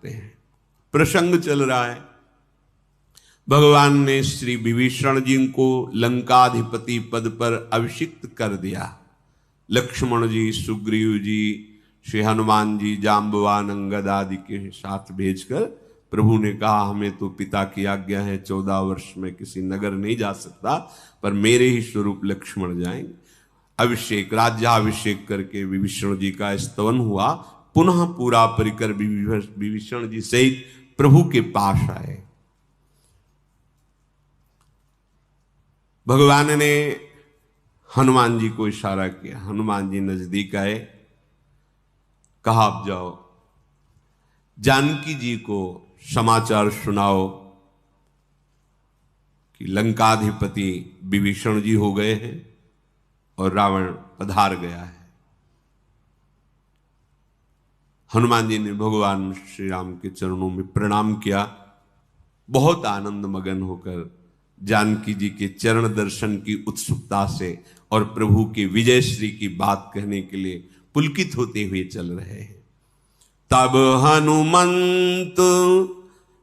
करते हैं। प्रसंग चल रहा है, भगवान ने श्री विभीषण जी को लंकाधिपति पद पर अभिषिक्त कर दिया। लक्ष्मण जी, सुग्रीव जी, श्री हनुमान जी, जाम्बवान, अंगद आदि के साथ भेजकर प्रभु ने कहा हमें तो पिता की आज्ञा है, 14 वर्ष में किसी नगर नहीं जा सकता, पर मेरे ही स्वरूप लक्ष्मण जाएंगे। अभिषेक, राज्याभिषेक करके विभीषण जी का स्तवन हुआ। पुनः पूरा परिकर विभीषण जी सहित प्रभु के पास आए। भगवान ने हनुमान जी को इशारा किया, हनुमान जी नजदीक आए, कहा आप जाओ, जानकी जी को समाचार सुनाओ कि लंकाधिपति विभीषण जी हो गए हैं और रावण पधार गया है। हनुमान जी ने भगवान श्री राम के चरणों में प्रणाम किया, बहुत आनंद मगन होकर जानकी जी के चरण दर्शन की उत्सुकता से और प्रभु के विजय श्री की बात कहने के लिए पुलकित होते हुए चल रहे हैं। तब हनुमंत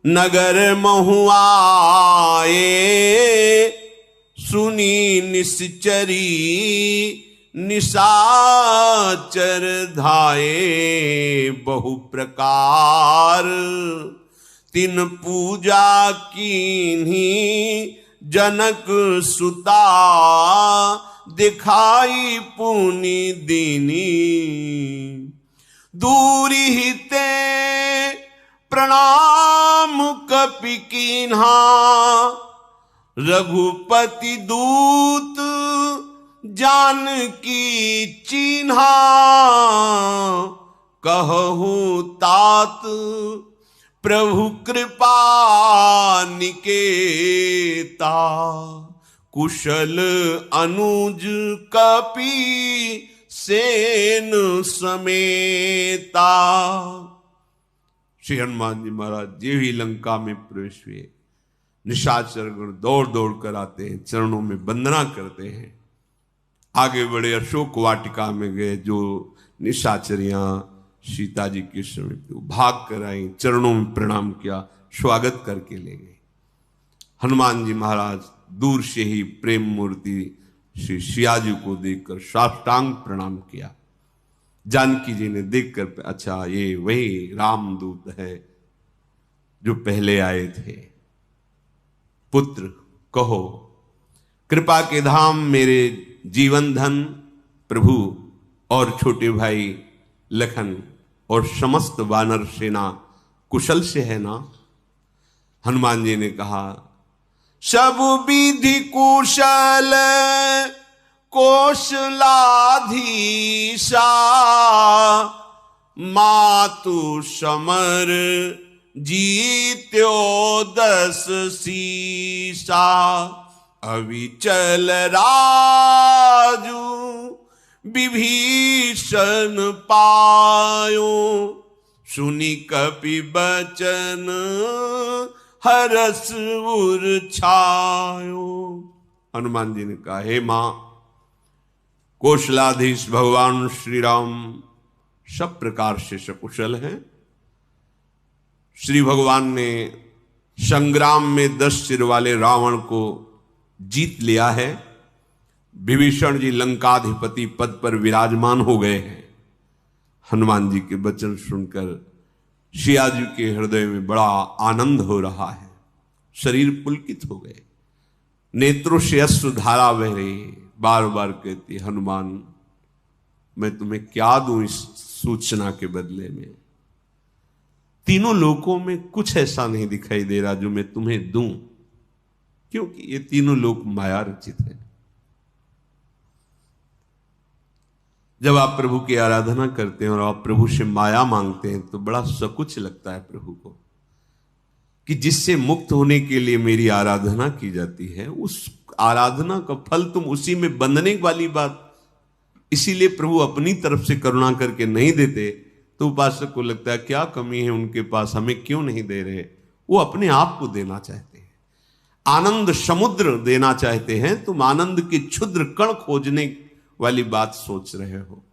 नगर महुआए, सुनी निश्चरी निशाचर धाये, बहु प्रकार तिन पूजा कीन्ही, जनक सुता दिखाई पुनि दीनी। दूरी हिते प्रणाम कपि कीन्हा, रघुपति दूत जानकी चिन्हा। कहूँ तात प्रभु कृपा निकेता, कुशल अनुज कपि सेन समेता। श्री हनुमान जी महाराज जी ही लंका में प्रवेश हुए, निशाचर गण दौड़ दौड़ कर आते हैं, चरणों में वंदना करते हैं। आगे बढ़े, अशोक वाटिका में गए, जो निशाचरियां सीता जी के समय पे भाग कर आई, चरणों में प्रणाम किया, स्वागत करके ले गए। हनुमान जी महाराज दूर से ही प्रेम मूर्ति श्री सिया जी को देखकर साष्टांग प्रणाम किया। जानकी जी ने देखकर, अच्छा ये वही रामदूत है जो पहले आए थे। पुत्र कहो, कृपा के धाम मेरे जीवन धन प्रभु और छोटे भाई लखन और समस्त वानर सेना कुशल से है ना? हनुमान जी ने कहा, सब विधि कुशल कौशलाधीशा, मातु समर जीत्यो 10 शीशा। अविचल राजू विभीषण पायो, सुनि कपि बचन हरस उर छायो। हनुमान जी ने कहा, हे मां, कौशलाधीश भगवान श्री राम सब प्रकार से सकुशल हैं। श्री भगवान ने संग्राम में 10 सिर वाले रावण को जीत लिया है। विभीषण जी लंकाधिपति पद पर विराजमान हो गए हैं। हनुमान जी के वचन सुनकर सिया जी के हृदय में बड़ा आनंद हो रहा है, शरीर पुलकित हो गए, नेत्रों से अश्रु धारा बह रही। बार बार कहती, हनुमान मैं तुम्हें क्या दूं इस सूचना के बदले में? तीनों लोकों में कुछ ऐसा नहीं दिखाई दे रहा जो मैं तुम्हें दूं, क्योंकि ये तीनों लोक माया रचित है। जब आप प्रभु की आराधना करते हैं और आप प्रभु से माया मांगते हैं तो बड़ा सकुच लगता है प्रभु को, कि जिससे मुक्त होने के लिए मेरी आराधना की जाती है, उस आराधना का फल तुम उसी में बंधने वाली बात। इसीलिए प्रभु अपनी तरफ से करुणा करके नहीं देते तो उपासक को लगता है क्या कमी है उनके पास, हमें क्यों नहीं दे रहे। वो अपने आप को देना चाहते हैं, आनंद समुद्र देना चाहते हैं। तुम आनंद के क्षुद्र कण खोजने वाली बात सोच रहे हो।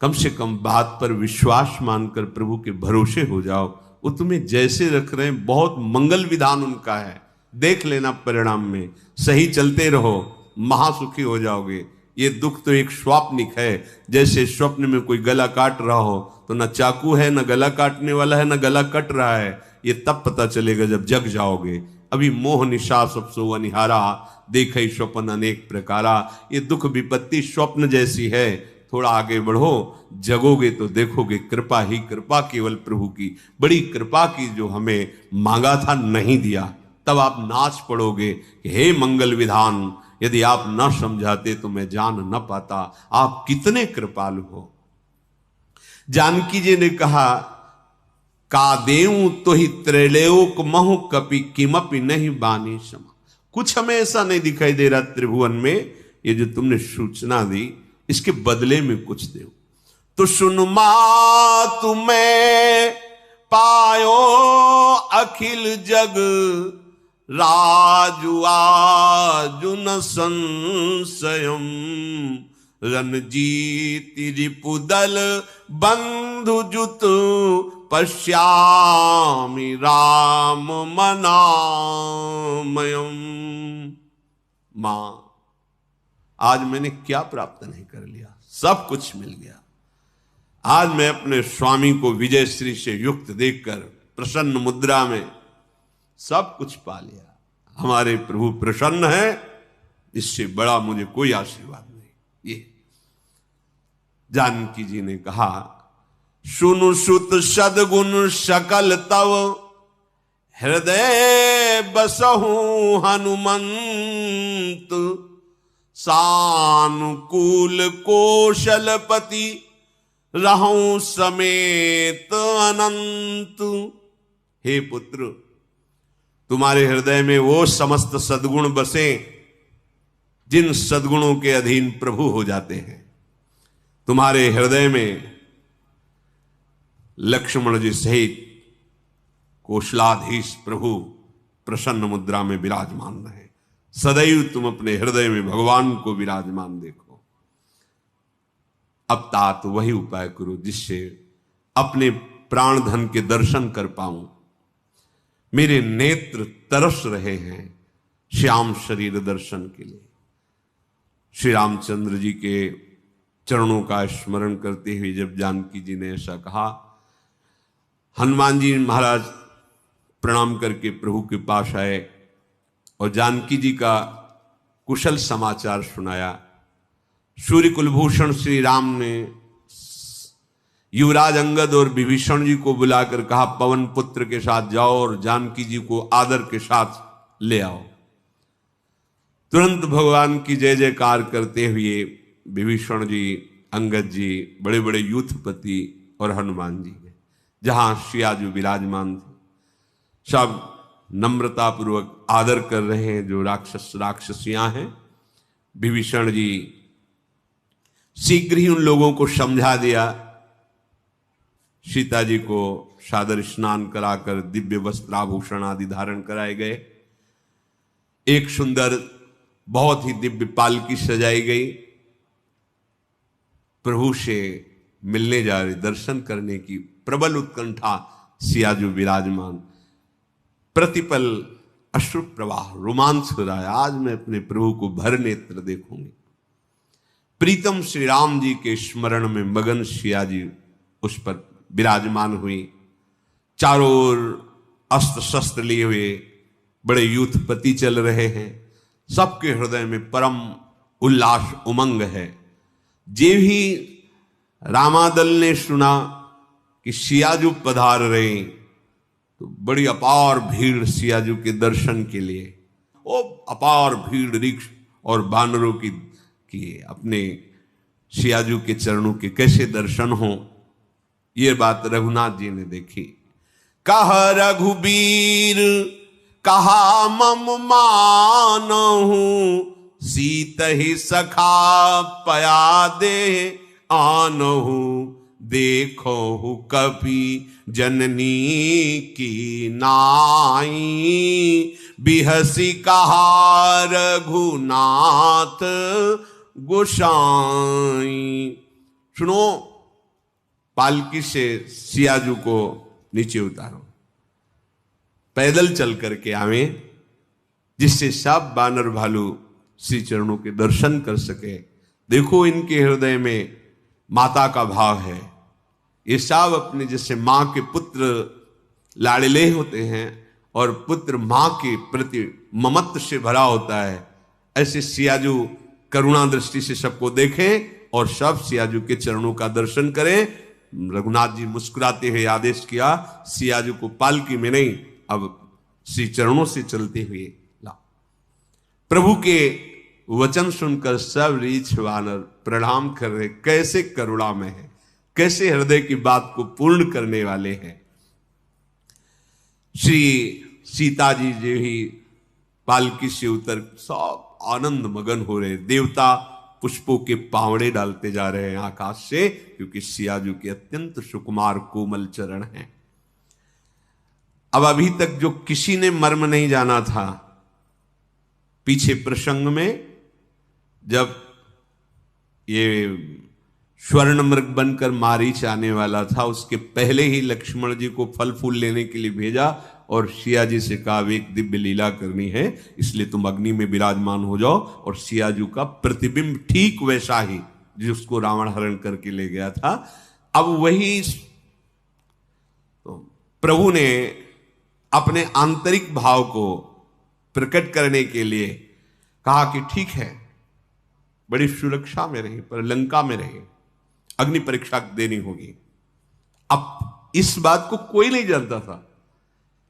कम से कम बात पर विश्वास मानकर प्रभु के भरोसे हो जाओ। वो तुम्हें जैसे रख रहे हैं, बहुत मंगल विधान उनका है। देख लेना परिणाम में, सही चलते रहो, महासुखी हो जाओगे। ये दुख तो एक स्वाप्निक है। जैसे स्वप्न में कोई गला काट रहा हो तो न चाकू है, न गला काटने वाला है, न गला कट रहा है। ये तब पता चलेगा जब जग जाओगे। अभी मोह निशा सब सो अनिहारा, देखई स्वप्न अनेक प्रकारा। ये दुख विपत्ति स्वप्न जैसी है। थोड़ा आगे बढ़ो, जगोगे तो देखोगे कृपा ही कृपा, केवल प्रभु की बड़ी कृपा की, जो हमें मांगा था नहीं दिया। तब आप नाच पड़ोगे कि हे मंगल विधान, यदि आप न समझाते तो मैं जान न पाता, आप कितने कृपालु हो। जानकी जी ने कहा, का देऊं तो ही त्रैलोक महु कपि किमपि नहीं बानी समा। कुछ हमें ऐसा नहीं दिखाई दे रहा त्रिभुवन में, ये जो तुमने सूचना दी इसके बदले में कुछ दो तो सुन मा तुम्हें पायो अखिल जग राजु आजुन संशयम। रणजीति रिपुदल बंधु जुत पश्यामि राम मनामयम। मां, आज मैंने क्या प्राप्त नहीं कर लिया, सब कुछ मिल गया। आज मैं अपने स्वामी को विजय श्री से युक्त देखकर प्रसन्न मुद्रा में सब कुछ पा लिया। हमारे प्रभु प्रसन्न है, इससे बड़ा मुझे कोई आशीर्वाद नहीं। ये जानकी जी ने कहा, सुनु सुत सदगुण सकल तव हृदय बसहु हनुमंत। सानुकूल कौशलपति रहूं समेत अनंत। हे पुत्र, तुम्हारे हृदय में वो समस्त सद्गुण बसे जिन सद्गुणों के अधीन प्रभु हो जाते हैं। तुम्हारे हृदय में लक्ष्मण जी सहित कौशलाधीश प्रभु प्रसन्न मुद्रा में विराजमान रहे। सदैव तुम अपने हृदय में भगवान को विराजमान देखो। अब तात वही उपाय करो जिससे अपने प्राण धन के दर्शन कर पाऊं। मेरे नेत्र तरस रहे हैं श्याम शरीर दर्शन के लिए। श्री रामचंद्र जी के चरणों का स्मरण करते हुए जब जानकी जी ने ऐसा कहा, हनुमान जी महाराज प्रणाम करके प्रभु के पास आए और जानकी जी का कुशल समाचार सुनाया। सूर्य कुलभूषण श्री राम ने युवराज अंगद और विभीषण जी को बुलाकर कहा, पवन पुत्र के साथ जाओ और जानकी जी को आदर के साथ ले आओ। तुरंत भगवान की जय जयकार करते हुए विभीषण जी, अंगद जी, बड़े बड़े यूथपति और हनुमान जी गए जहां सियाजू विराजमान थे। सब नम्रता पूर्वक आदर कर रहे हैं जो राक्षस राक्षसियां हैं। विभीषण जी शीघ्र ही उन लोगों को समझा दिया। सीता जी को सादर स्नान कराकर दिव्य वस्त्राभूषण आदि धारण कराए गए। एक सुंदर बहुत ही दिव्य पालकी सजाई गई। प्रभु से मिलने जा रहे, दर्शन करने की प्रबल उत्कंठा सियाजू विराजमान। प्रतिपल अश्रु प्रवाह, रोमांच हो रहा है। आज मैं अपने प्रभु को भर नेत्र देखूंगी। प्रीतम श्री राम जी के स्मरण में मगन सिया जी उस पर विराजमान हुई। चारों ओर अस्त्र शस्त्र लिए हुए बड़े यूथपति चल रहे हैं। सबके हृदय में परम उल्लास उमंग है। जे भी रामादल ने सुना कि सियाजू पधार रहे तो बड़ी अपार भीड़ सियाजू के दर्शन के लिए। वो अपार भीड़ रिक्ष और बानरों की अपने सियाजू के चरणों के कैसे दर्शन हो, ये बात रघुनाथ जी ने देखी। कह रघुबीर कहा मम मानहु, सीत ही सखा पया दे आनहु। देखो कपि जननी की नाई, बिहसी कहा रघुनाथ गोसाई। सुनो, पालकी से सियाजू को नीचे उतारो, पैदल चल करके आवे, जिससे सब बानर भालू श्री चरणों के दर्शन कर सके। देखो इनके हृदय में माता का भाव है। ये सब अपने जैसे मां के पुत्र लाड़ले होते हैं और पुत्र मां के प्रति ममत्व से भरा होता है, ऐसे सियाजू करुणा दृष्टि से सबको देखें और सब सियाजू के चरणों का दर्शन करें। रघुनाथ जी मुस्कुराते हुए आदेश किया, सियाजू को पालकी में नहीं, अब श्री चरणों से चलते हुए ला। प्रभु के वचन सुनकर सब रीछ वानर प्रणाम कर रहे। कैसे करुणा में है, कैसे हृदय की बात को पूर्ण करने वाले हैं। श्री सीता जी जो ही पालकी से उतर सब आनंद मगन हो रहे। देवता पुष्पों के पावड़े डालते जा रहे हैं आकाश से, क्योंकि सियाजू के अत्यंत सुकुमार कोमल चरण हैं। अब अभी तक जो किसी ने मर्म नहीं जाना था, पीछे प्रसंग में जब ये स्वर्ण मृग बनकर मारीच आने वाला था, उसके पहले ही लक्ष्मण जी को फल फूल लेने के लिए भेजा और सिया जी से कहा एक दिव्य लीला करनी है, इसलिए तुम अग्नि में विराजमान हो जाओ। और सियाजू का प्रतिबिंब ठीक वैसा ही जिसको रावण हरण करके ले गया था। अब वही तो प्रभु ने अपने आंतरिक भाव को प्रकट करने के लिए कहा कि ठीक है, बड़ी सुरक्षा में रही, पर लंका में रहे, अग्नि परीक्षा देनी होगी। अब इस बात को कोई नहीं जानता था।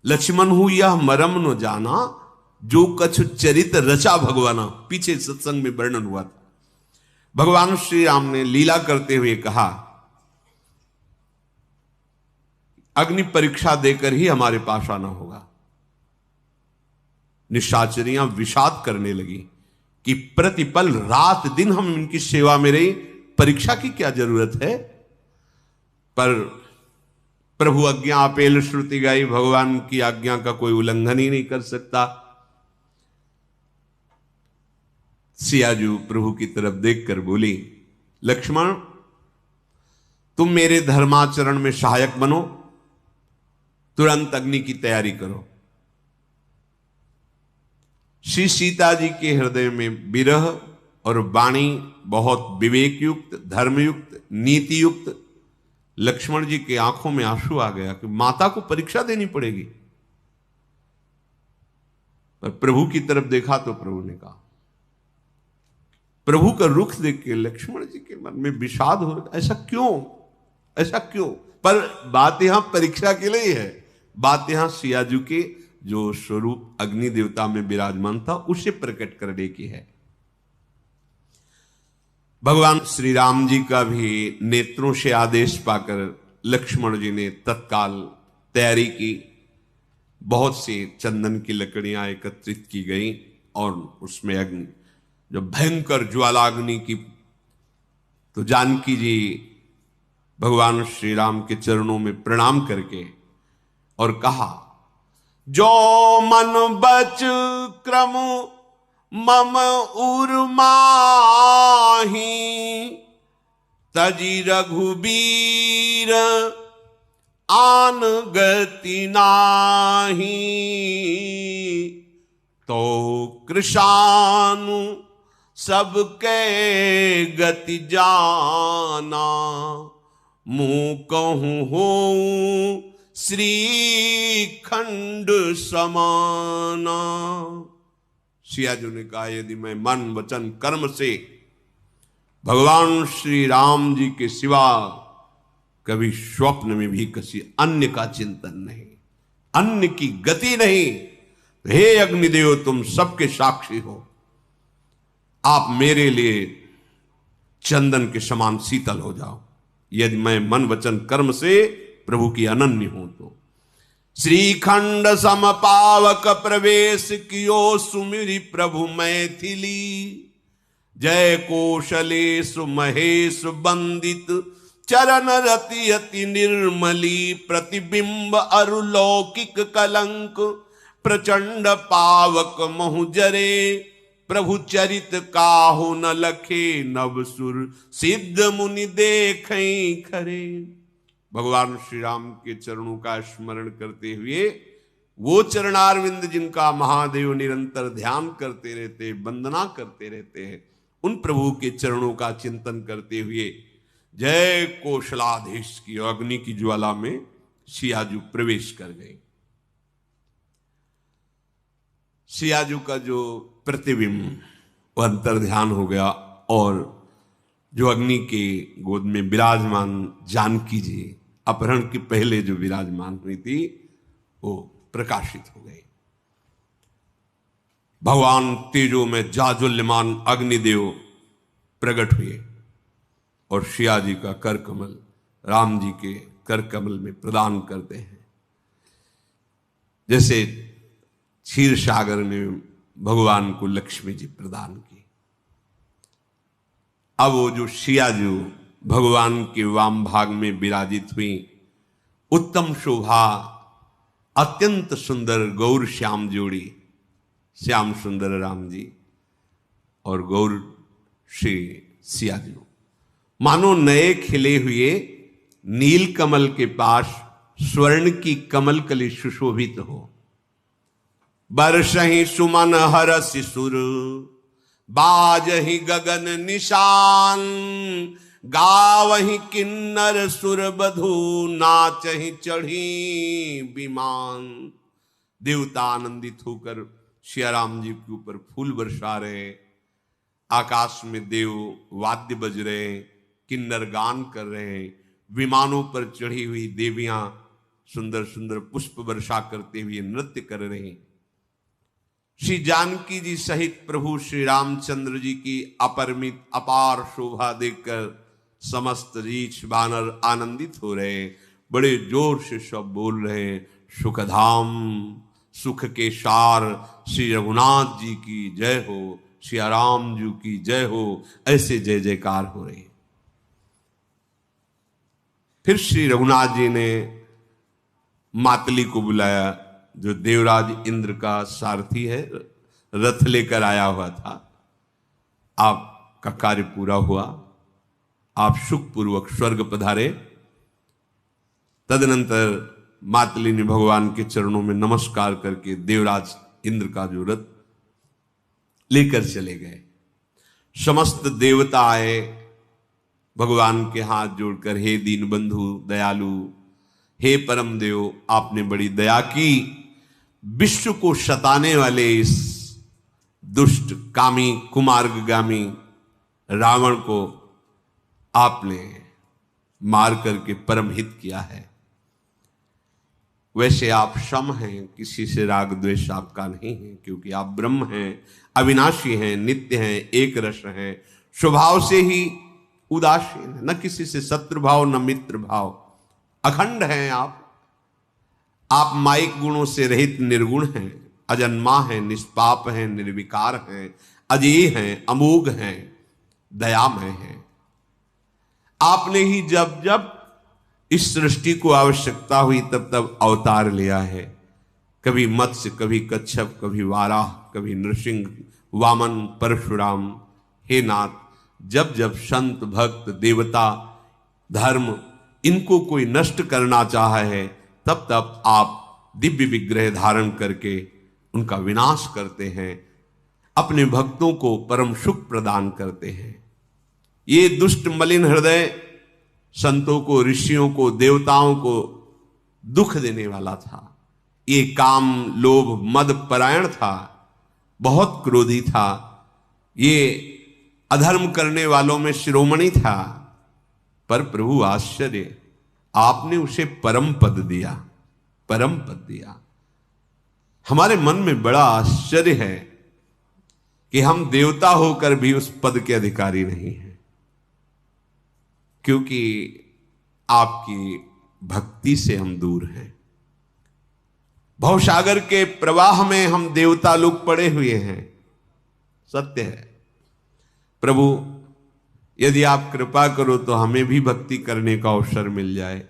लक्ष्मण हूं यह मरम न जाना, जो कछु चरित रचा भगवाना, पीछे सत्संग में वर्णन हुआ था। भगवान श्री राम ने लीला करते हुए कहा, अग्नि परीक्षा देकर ही हमारे पास आना होगा। निशाचरियां विषाद करने लगी कि प्रतिपल रात दिन हम इनकी सेवा में रही, परीक्षा की क्या जरूरत है। पर प्रभु आज्ञा अपेल श्रुति गाई, भगवान की आज्ञा का कोई उल्लंघन ही नहीं कर सकता। सियाजू प्रभु की तरफ देखकर बोली, लक्ष्मण तुम मेरे धर्माचरण में सहायक बनो, तुरंत अग्नि की तैयारी करो। श्री सीता जी के हृदय में विरह और वाणी बहुत विवेक युक्त, धर्मयुक्त, नीति युक्त। लक्ष्मण जी के आंखों में आंसू आ गया कि माता को परीक्षा देनी पड़ेगी। पर प्रभु की तरफ देखा तो प्रभु ने कहा, प्रभु का रुख देख के लक्ष्मण जी के मन में विषाद हो रहा, ऐसा क्यों, ऐसा क्यों। पर बात यहां परीक्षा के लिए है, बात यहां सियाजू के जो स्वरूप अग्नि देवता में विराजमान था उसे प्रकट करने की है। भगवान श्री राम जी का भी नेत्रों से आदेश पाकर लक्ष्मण जी ने तत्काल तैयारी की। बहुत सी चंदन की लकड़ियां एकत्रित की गई और उसमें अग्नि, जो भयंकर ज्वालाग्नि की, तो जानकी जी भगवान श्री राम के चरणों में प्रणाम करके और कहा, जो मन बच क्रम मम उर्माही, तजी रघुबीर आन गति नाही, तो कृशानु सबके गति जाना, मुँह कहूँ हो श्री खंड समाना। सियाजू ने कहा, यदि मैं मन वचन कर्म से भगवान श्री राम जी के सिवा कभी स्वप्न में भी किसी अन्य का चिंतन नहीं, अन्य की गति नहीं, हे अग्निदेव तुम सबके साक्षी हो, आप मेरे लिए चंदन के समान शीतल हो जाओ, यदि मैं मन वचन कर्म से प्रभु की अनन्य हूं तो। श्रीखंड समपावक प्रवेश कियो सुमिरि प्रभु मैथिली, जय कौशलेश महेश बंदित चरण रति अति निर्मली, प्रतिबिंब अरुलौकिक कलंक प्रचंड पावक महु जरे, प्रभु चरित काहु न लखे नवसुर सिद्ध मुनि देखें खरे। भगवान श्री राम के चरणों का स्मरण करते हुए, वो चरणारविंद जिनका महादेव निरंतर ध्यान करते रहते, वंदना करते रहते हैं, उन प्रभु के चरणों का चिंतन करते हुए जय कौशलाधीश की अग्नि की ज्वाला में सियाजू प्रवेश कर गए। सियाजू का जो प्रतिबिंब वो अंतर ध्यान हो गया और जो अग्नि के गोद में विराजमान जानकी जी अपहरण के पहले जो विराजमान हुई थी वो प्रकाशित हो गई। भगवान तेजो में जाजुल्यमान अग्निदेव प्रकट हुए और सिया जी का कर कमल राम जी के कर कमल में प्रदान करते हैं। जैसे क्षीर सागर ने भगवान को लक्ष्मी जी प्रदान की, अब वो जो सिया जी भगवान के वाम भाग में विराजित हुई, उत्तम शोभा, अत्यंत सुंदर गौर श्याम जोड़ी, श्याम सुंदर राम जी और गौर श्री सिया जी, मानो नए खिले हुए नील कमल के पास स्वर्ण की कमल कली सुशोभित हो। बरसहि सुमन हरस सुर, बाजहि गगन निशान, गावहि किन्नर सुर बधू, नाचहि चढ़ी विमान। देवता आनंदित होकर सिया राम जी के ऊपर फूल बरसा रहे, आकाश में देव वाद्य बज रहे, किन्नर गान कर रहे, विमानों पर चढ़ी हुई देवियां सुंदर सुंदर पुष्प वर्षा करते हुए नृत्य कर रहे। श्री जानकी जी सहित प्रभु श्री रामचंद्र जी की अपरिमित अपार शोभा देखकर समस्त रीछ बानर आनंदित हो रहे, बड़े जोर से सब बोल रहे, सुखधाम सुख के सार श्री रघुनाथ जी की जय हो, श्री राम जी की जय हो, ऐसे जय जयकार हो रहे। फिर श्री रघुनाथ जी ने मातली को बुलाया, जो देवराज इंद्र का सारथी है, रथ लेकर आया हुआ था। आपका कार्य पूरा हुआ, आप सुखपूर्वक स्वर्ग पधारे। तदनंतर मातली ने भगवान के चरणों में नमस्कार करके देवराज इंद्र का जो रथ लेकर चले गए। समस्त देवता आए भगवान के हाथ जोड़कर, हे दीन बंधु दयालु, हे परम देव, आपने बड़ी दया की, विश्व को सताने वाले इस दुष्ट कामी कुमार्गगामी रावण को आपने मार करके परम हित किया है। वैसे आप सम हैं, किसी से राग द्वेष आपका नहीं है, क्योंकि आप ब्रह्म हैं, अविनाशी हैं, नित्य हैं, एक रस हैं, स्वभाव से ही उदासीन है, न किसी से शत्रु भाव न मित्र भाव, अखंड हैं आप माइक गुणों से रहित निर्गुण हैं, अजन्मा हैं, निष्पाप हैं, निर्विकार हैं, अजेय हैं, अमोघ हैं, दयामय हैं। आपने ही जब जब इस सृष्टि को आवश्यकता हुई तब तब अवतार लिया है, कभी मत्स्य, कभी कच्छप, कभी वाराह, कभी नृसिंह, वामन, परशुराम। हे नाथ, जब जब संत भक्त देवता धर्म इनको कोई नष्ट करना चाहा है, तब तब आप दिव्य विग्रह धारण करके उनका विनाश करते हैं, अपने भक्तों को परम सुख प्रदान करते हैं। ये दुष्ट मलिन हृदय संतों को, ऋषियों को, देवताओं को दुख देने वाला था। ये काम लोभ मद परायण था, बहुत क्रोधी था, ये अधर्म करने वालों में शिरोमणि था। पर प्रभु आश्चर्य, आपने उसे परम पद दिया, परम पद दिया। हमारे मन में बड़ा आश्चर्य है कि हम देवता होकर भी उस पद के अधिकारी नहीं हैं, क्योंकि आपकी भक्ति से हम दूर हैं। भवसागर के प्रवाह में हम देवता लोग पड़े हुए हैं, सत्य है। प्रभु, यदि आप कृपा करो तो हमें भी भक्ति करने का अवसर मिल जाए,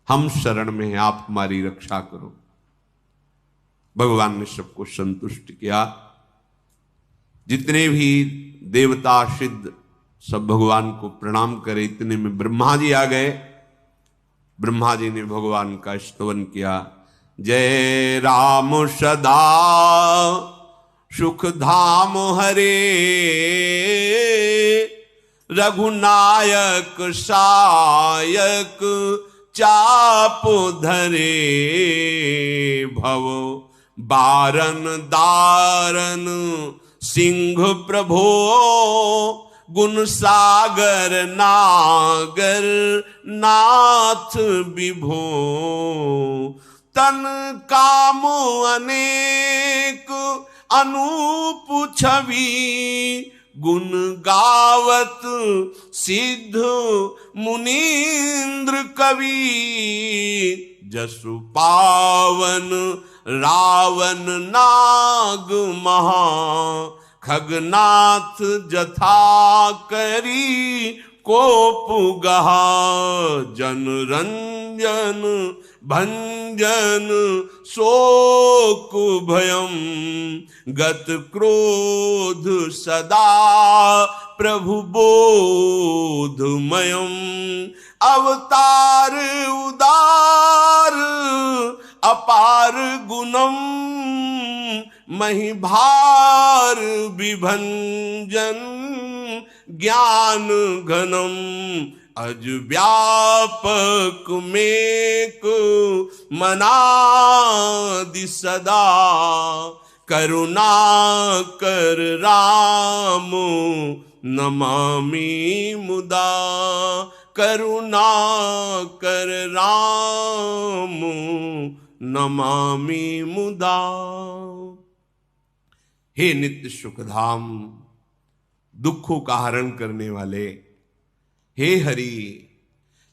हम शरण में हैं, आप हमारी रक्षा करो। भगवान ने सबको संतुष्ट किया। जितने भी देवता सिद्ध सब भगवान को प्रणाम करे, इतने में ब्रह्मा जी आ गए ब्रह्मा जी ने भगवान का स्तवन किया। जय राम सदा सुख धाम हरे, रघुनायक सायक चाप धरे, भव बारन दारन सिंह प्रभो, गुण सागर नागर नाथ विभो, तन काम अनेक अनूप छवि, गुण गावत सिद्ध मुनीन्द्र कवि, जसु पावन रावण नाग महा, खगनाथ जथा करी कोप गहा, जन रंजन भंजन शोक भयम, गत क्रोध सदा प्रभु बोधमयम, अवतार उदार अपार गुणम, महिभार विभंजन ज्ञान घनम, अज व्यापक मेक मनादि सदा, करुणा कर राम नमामि मुदा, करुणा कर राम नमामि मुदा। हे नित्य सुखधाम, दुखों का हरण करने वाले, हे हरि,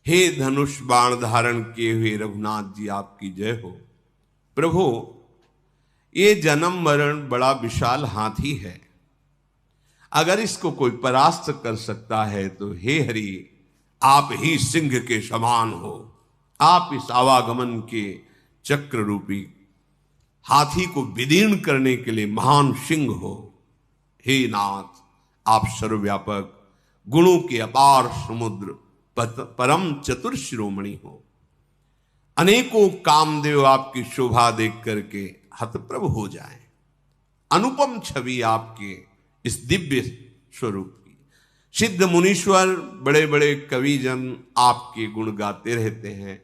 हे धनुष बाण धारण किए हुए रघुनाथ जी आपकी जय हो। प्रभु, ये जन्म मरण बड़ा विशाल हाथी है, अगर इसको कोई परास्त कर सकता है तो हे हरि, आप ही सिंह के समान हो। आप इस आवागमन के चक्र रूपी हाथी को विदीर्ण करने के लिए महान सिंह हो। हे नाथ, आप सर्वव्यापक, गुणों के अपार समुद्र, परम चतुर शिरोमणि हो। अनेकों कामदेव आपकी शोभा देख करके हतप्रभ हो जाएं। अनुपम छवि आपके इस दिव्य स्वरूप की। सिद्ध मुनीश्वर, बड़े बड़े कविजन आपके गुण गाते रहते हैं।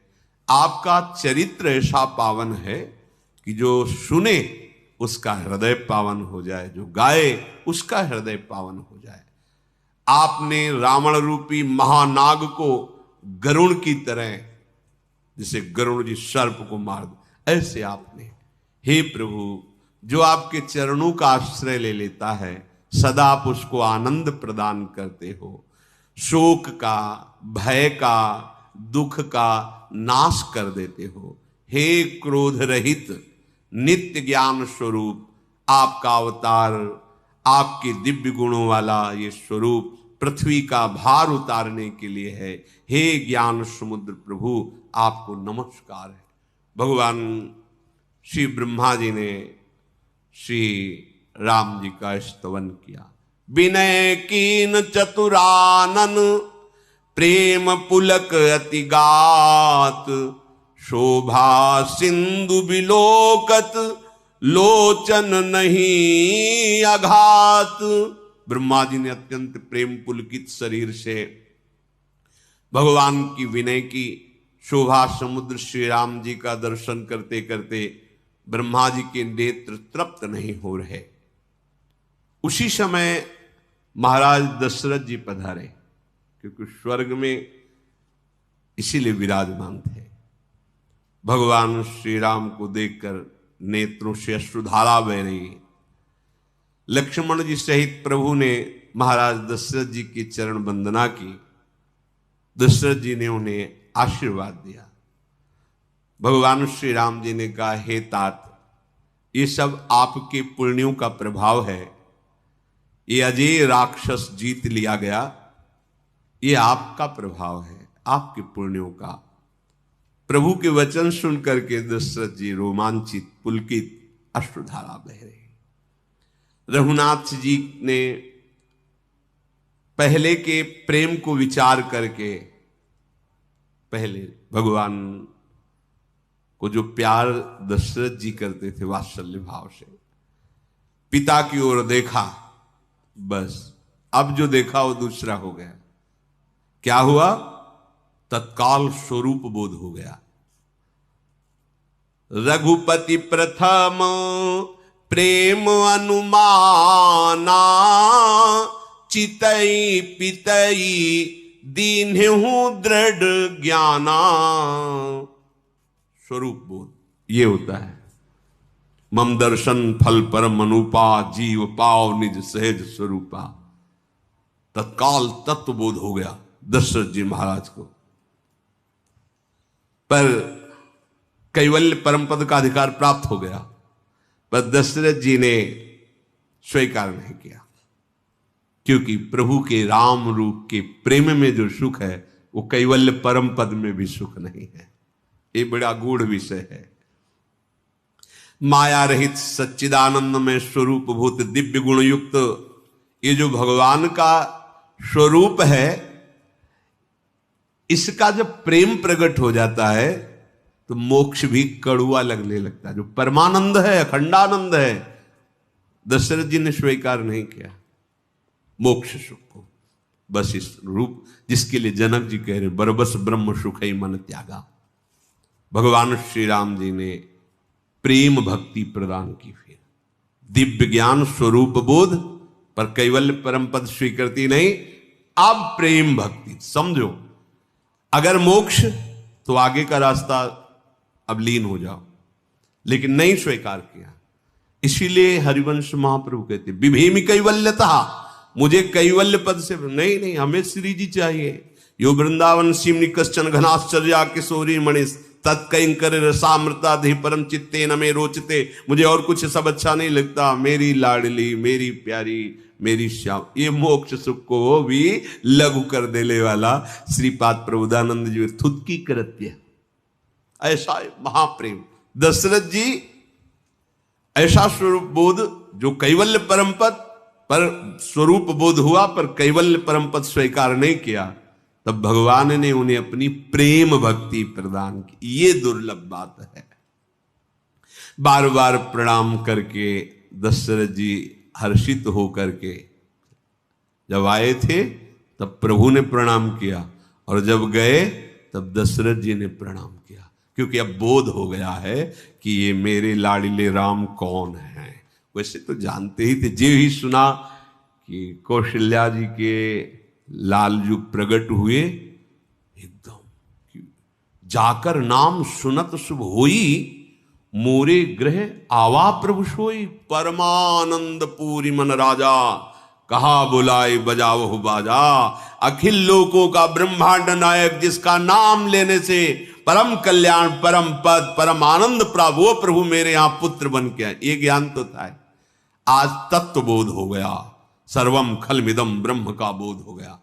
आपका चरित्र ऐसा पावन है कि जो सुने उसका हृदय पावन हो जाए, जो गाए उसका हृदय पावन हो जाए। आपने रावण रूपी महानाग को गरुण की तरह, जिसे गरुण जी सर्प को मार दे, ऐसे आपने, हे प्रभु, जो आपके चरणों का आश्रय ले लेता है सदा आप उसको आनंद प्रदान करते हो। शोक का, भय का, दुख का नाश कर देते हो। हे क्रोध रहित नित्य ज्ञान स्वरूप, आपका अवतार, आपके दिव्य गुणों वाला ये स्वरूप पृथ्वी का भार उतारने के लिए है। हे ज्ञान समुद्र प्रभु, आपको नमस्कार है। भगवान श्री ब्रह्मा जी ने श्री राम जी का स्तवन किया। विनय कीन चतुरानन, प्रेम पुलक अति गात, शोभा सिंधु बिलोकत, लोचन नहीं अघात। ब्रह्मा जी ने अत्यंत प्रेम पुलकित शरीर से भगवान की विनय की शोभा समुद्र श्री राम जी का दर्शन करते करते ब्रह्मा जी के नेत्र तृप्त नहीं हो रहे। उसी समय महाराज दशरथ जी पधारे, क्योंकि स्वर्ग में इसीलिए विराजमान थे। भगवान श्री राम को देखकर नेत्रों से अश्रुधारा बह रही। लक्ष्मण जी सहित प्रभु ने महाराज दशरथ जी की चरण वंदना की। दशरथ जी ने उन्हें आशीर्वाद दिया। भगवान श्री राम जी ने कहा, हे तात, ये सब आपके पुण्यों का प्रभाव है। ये अजय राक्षस जीत लिया गया, ये आपका प्रभाव है, आपके पुण्यों का। प्रभु के वचन सुन करके दशरथ जी रोमांचित, पुलकित, अश्रुधारा बह रही। रघुनाथ जी ने पहले के प्रेम को विचार करके, पहले भगवान को जो प्यार दशरथ जी करते थे वात्सल्य भाव से, पिता की ओर देखा, बस अब जो देखा वो दूसरा हो गया। क्या हुआ? तत्काल स्वरूप बोध हो गया। रघुपति प्रथम प्रेम अनुमाना, चितई पितई दीन्हु दृढ़ ज्ञाना। स्वरूप बोध ये होता है। मम दर्शन फल परम अनुपा, जीव पाव निज सहज स्वरूपा। तत्काल तत्व बोध हो गया दशरथ जी महाराज को। पर कैवल्य परम पद का अधिकार प्राप्त हो गया, पर दशरथ जी ने स्वीकार नहीं किया, क्योंकि प्रभु के राम रूप के प्रेम में जो सुख है वो कैवल्य परम पद में भी सुख नहीं है। ये बड़ा गूढ़ विषय है। माया रहित सच्चिदानंद में स्वरूप भूत दिव्य गुण युक्त ये जो भगवान का स्वरूप है, इसका जब प्रेम प्रकट हो जाता है तो मोक्ष भी कड़ुआ लगने लगता है। जो परमानंद है, अखंडानंद है, दशरथ जी ने स्वीकार नहीं किया मोक्ष सुख को। बस इस रूप जिसके लिए जनक जी कह रहे बरबस ब्रह्म सुख ही मन त्यागा। भगवान श्री राम जी ने प्रेम भक्ति प्रदान की, फिर दिव्य ज्ञान स्वरूप बोध, पर कैवल्य परम पद स्वीकृति नहीं। अब प्रेम भक्ति समझो। अगर मोक्ष तो आगे का रास्ता अब लीन हो जाओ, लेकिन नहीं स्वीकार किया। इसीलिए हरिवंश महाप्रभु कहते विभेमि कैवल्यता, मुझे कैवल्य पद से नहीं, हमें श्री जी चाहिए। यो वृंदावन सीमनि कश्चन घनाश्चर्या किशोरी मणिस तत्कैंकर रसामृताधि परम चित्ते न में रोचते। मुझे और कुछ सब अच्छा नहीं लगता, मेरी लाडली, मेरी प्यारी, मेरी श्याम। ये मोक्ष सुख को भी लघु कर देने वाला श्रीपाद प्रबोधानंद जी थुतकी कृत्य, ऐसा महाप्रेम। दशरथ जी ऐसा स्वरूप बोध जो कैवल्य परम पद पर स्वरूप बोध हुआ, पर कैवल्य परम पद स्वीकार नहीं किया, तब भगवान ने उन्हें अपनी प्रेम भक्ति प्रदान की। ये दुर्लभ बात है। बार बार प्रणाम करके दशरथ जी हर्षित होकर के जब आए थे तब प्रभु ने प्रणाम किया, और जब गए तब दशरथ जी ने प्रणाम किया, क्योंकि अब बोध हो गया है कि ये मेरे लाडले राम कौन है। वैसे तो जानते ही थे, जो ही सुना कि कौशल्या जी के लाल जो प्रकट हुए, एकदम जाकर नाम सुनत शुभ होई, मोरे ग्रह आवा प्रभु सोई। परमानंद पूरी मन राजा, कहा बुलाए बजावो बाजा। अखिल लोकों का ब्रह्मांड नायक, जिसका नाम लेने से परम कल्याण, परम पद, परम आनंद प्राप्त, वो प्रभु मेरे यहां पुत्र बन के आए। ये ज्ञान तो था। आज तत्व बोध हो गया, सर्वम खलमिदम ब्रह्म का बोध हो गया।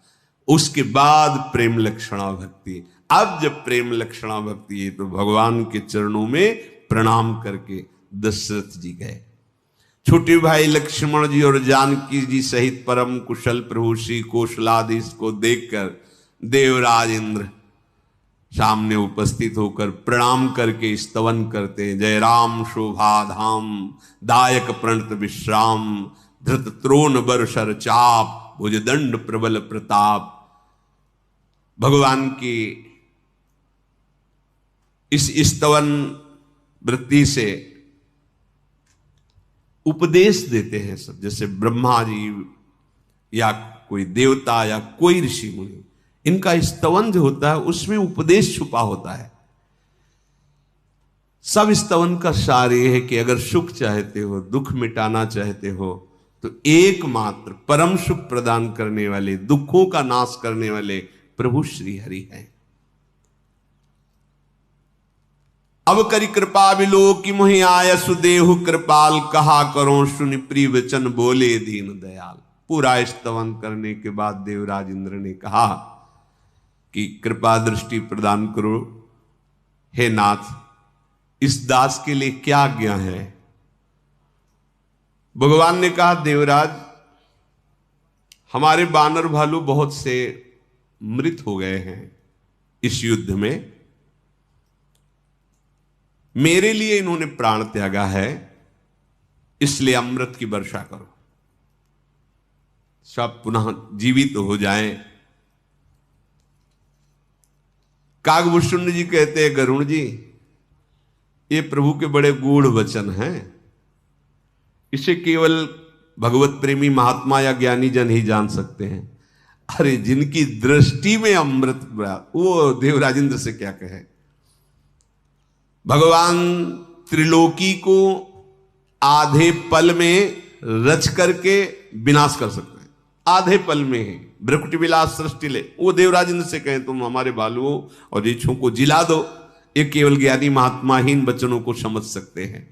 उसके बाद प्रेम लक्षणा भक्ति। अब जब प्रेम लक्षणा भक्ति है तो भगवान के चरणों में प्रणाम करके दशरथ जी गए। छोटे भाई लक्ष्मण जी और जानकी जी सहित परम कुशल प्रभु श्री कौशलाधीश को देखकर देवराज इंद्र सामने उपस्थित होकर प्रणाम करके स्तवन करते। जय राम शोभा धाम, दायक प्रणत विश्राम, धृत त्रोण बरसर चाप, भुजदंड प्रबल प्रताप। भगवान की इस स्तवन वृत्ति से उपदेश देते हैं सब। जैसे ब्रह्मा जी या कोई देवता या कोई ऋषि मुनि, इनका स्तवन जो होता है उसमें उपदेश छुपा होता है। सब स्तवन का सार ये है कि अगर सुख चाहते हो, दुख मिटाना चाहते हो, तो एकमात्र परम सुख प्रदान करने वाले, दुखों का नाश करने वाले प्रभु श्री हरि हैं। अब करी कृपा बिलो कि मुहि आय सुदेहु कृपाल, कहा करो सुनि प्रिय वचन बोले दीन दयाल। पूरा स्तवन करने के बाद देवराज इंद्र ने कहा कि कृपा दृष्टि प्रदान करो, हे नाथ, इस दास के लिए क्या आज्ञा है। भगवान ने कहा, देवराज, हमारे बानर भालू बहुत से मृत हो गए हैं इस युद्ध में, मेरे लिए इन्होंने प्राण त्यागा है, इसलिए अमृत की वर्षा करो, सब पुनः जीवित हो जाएं। कागभूषुंड जी कहते हैं, गरुण जी ये प्रभु के बड़े गूढ़ वचन हैं, इसे केवल भगवत प्रेमी महात्मा या ज्ञानी जन ही जान सकते हैं। अरे जिनकी दृष्टि में अमृत, वो देवराजेंद्र से क्या कहे। भगवान त्रिलोकी को आधे पल में रच करके विनाश कर सकते हैं, आधे पल में ही। भ्रकुट विलास सृष्टि ले, वो देवराजेंद्र से कहें तुम हमारे बालुओं और रीछों को जिला दो, ये केवल ज्ञानी महात्मा ही इन वचनों को समझ सकते हैं।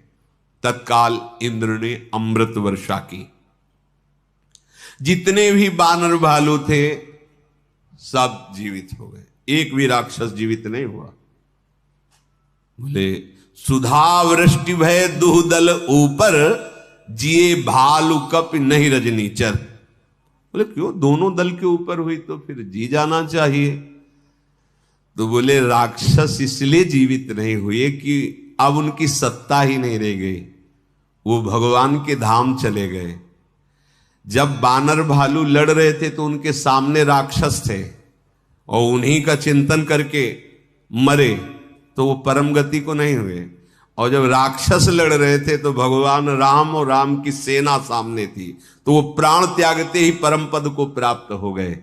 तत्काल इंद्र ने अमृत वर्षा की, जितने भी बानर भालू थे सब जीवित हो गए, एक भी राक्षस जीवित नहीं हुआ। बोले सुधा वृष्टि भय दुहदल ऊपर, जिए भालू कप नहीं रजनीचर। बोले क्यों, दोनों दल के ऊपर हुई तो फिर जी जाना चाहिए। तो बोले राक्षस इसलिए जीवित नहीं हुए कि अब उनकी सत्ता ही नहीं रह गई, वो भगवान के धाम चले गए। जब बानर भालू लड़ रहे थे तो उनके सामने राक्षस थे और उन्हीं का चिंतन करके मरे, तो वो परम गति को नहीं हुए। और जब राक्षस लड़ रहे थे तो भगवान राम और राम की सेना सामने थी, तो वो प्राण त्यागते ही परम पद को प्राप्त हो गए।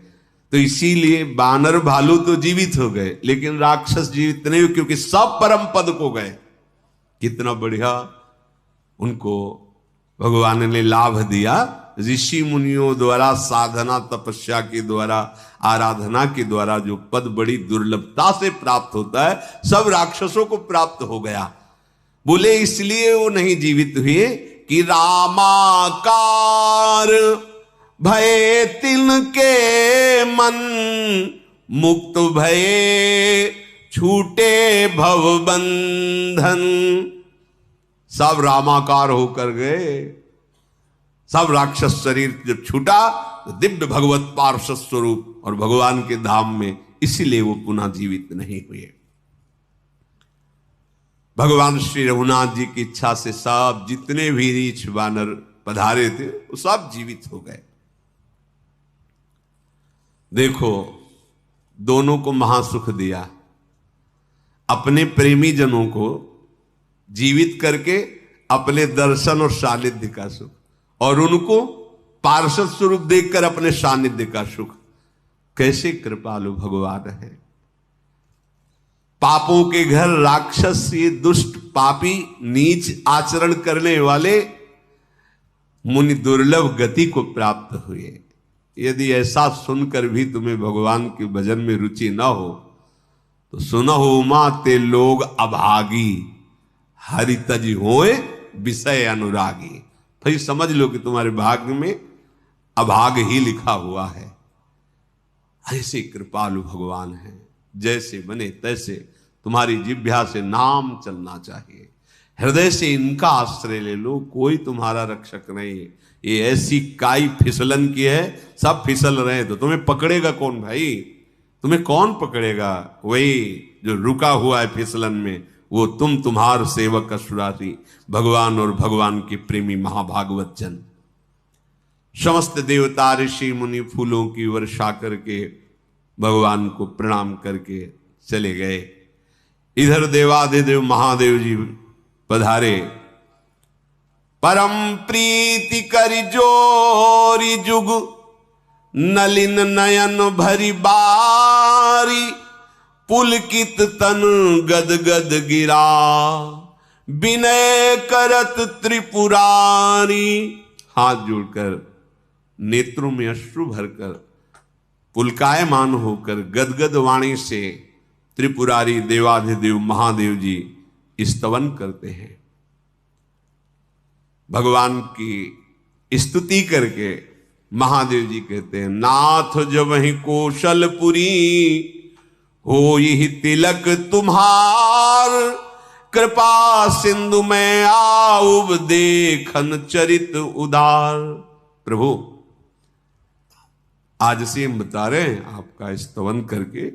तो इसीलिए बानर भालू तो जीवित हो गए, लेकिन राक्षस जीवित नहीं हुए, क्योंकि सब परम पद को गए। कितना बढ़िया उनको भगवान ने लाभ दिया। ऋषि मुनियों द्वारा साधना तपस्या के द्वारा आराधना के द्वारा जो पद बड़ी दुर्लभता से प्राप्त होता है, सब राक्षसों को प्राप्त हो गया। बोले इसलिए वो नहीं जीवित हुए कि रामाकार भय तिनके मन, मुक्त भये छूटे भव बंधन। सब रामाकार होकर गए, सब राक्षस शरीर जब छूटा तो दिव्य भगवत पार्षद स्वरूप और भगवान के धाम में, इसीलिए वो पुनः जीवित नहीं हुए। भगवान श्री रघुनाथ जी की इच्छा से सब जितने भी रीछ बानर पधारे थे वो सब जीवित हो गए। देखो दोनों को महासुख दिया, अपने प्रेमी जनों को जीवित करके अपने दर्शन और सानिध्य का सुख, और उनको पार्षद स्वरूप देखकर अपने सानिध्य का सुख। कैसे कृपालु भगवान है। पापों के घर राक्षस, ये दुष्ट पापी नीच आचरण करने वाले मुनि दुर्लभ गति को प्राप्त हुए। यदि ऐसा सुनकर भी तुम्हें भगवान के भजन में रुचि न हो तो सुनो उमा ते लोग अभागी, हरि तज होए विषय अनुरागी। फिर समझ लो कि तुम्हारे भाग्य में अभाग ही लिखा हुआ है। ऐसे कृपालु भगवान हैं, जैसे बने तैसे तुम्हारी जिह्वा से नाम चलना चाहिए, हृदय से इनका आश्रय ले लो, कोई तुम्हारा रक्षक नहीं है। ये ऐसी काई फिसलन की है, सब फिसल रहे हैं तो तुम्हें पकड़ेगा कौन भाई, तुम्हें कौन पकड़ेगा। वही जो रुका हुआ है फिसलन में, वो तुम्हार सेवक असुरारी भगवान और भगवान के प्रेमी महाभागवत जन। समस्त देवता ऋषि मुनि फूलों की वर्षा करके भगवान को प्रणाम करके चले गए। इधर देवाधिदेव महादेव जी पधारे। परम प्रीति करि जोरी जुग, नलिन नयन भरी बारी, पुलकित तन गदगद गिरा, विनय करत त्रिपुरारी। हाथ जोड़कर नेत्रों में अश्रु भरकर पुलकायमान होकर गदगद वाणी से त्रिपुरारी देवाधिदेव महादेव जी स्तवन करते हैं। भगवान की स्तुति करके महादेव जी कहते हैं, नाथ जब ही कौशलपुरी हो यही तिलक तुम्हार, कृपा सिंधु में आउब देखन चरित उदार। प्रभु आज से हम बता रहे हैं आपका स्तवन करके